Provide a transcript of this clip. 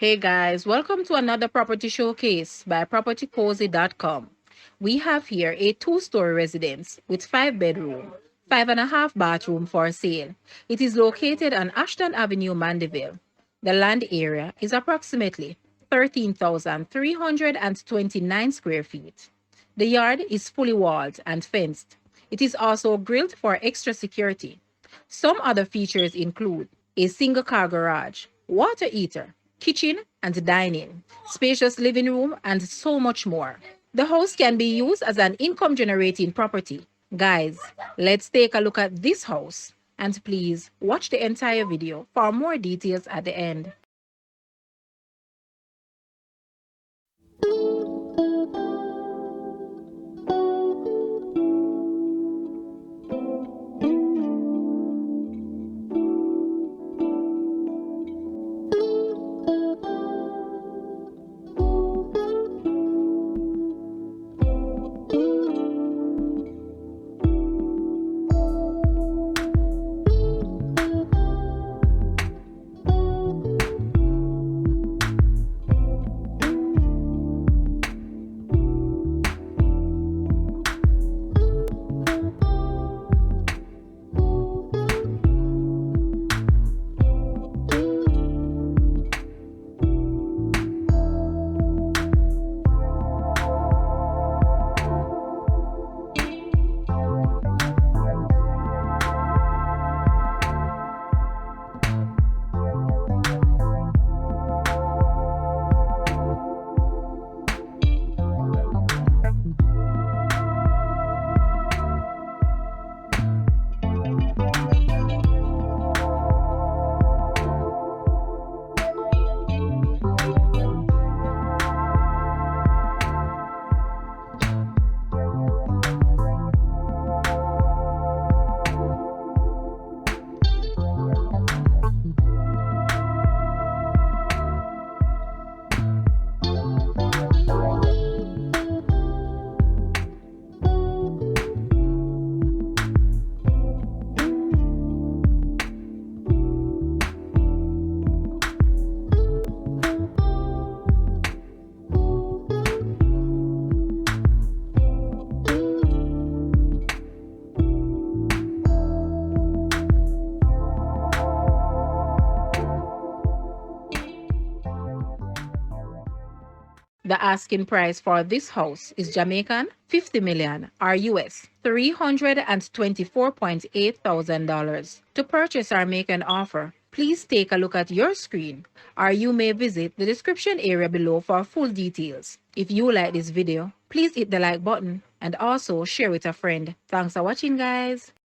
Hey guys, welcome to another property showcase by propertycozy.com. We have here a two-story residence with 5 bedroom, 5.5 bathroom for sale. It is located on Ashton Avenue, Mandeville. The land area is approximately 13,329 square feet. The yard is fully walled and fenced. It is also grilled for extra security. Some other features include a single car garage, water heater, kitchen and dining, spacious living room, and so much more. The house can be used as an income generating property. Guys, let's take a look at this house. And please watch the entire video for more details at the end. The asking price for this house is Jamaican 50 million or US $324,800. To purchase or make an offer, please take a look at your screen or you may visit the description area below for full details. If you like this video, please hit the like button and also share with a friend. Thanks for watching, guys.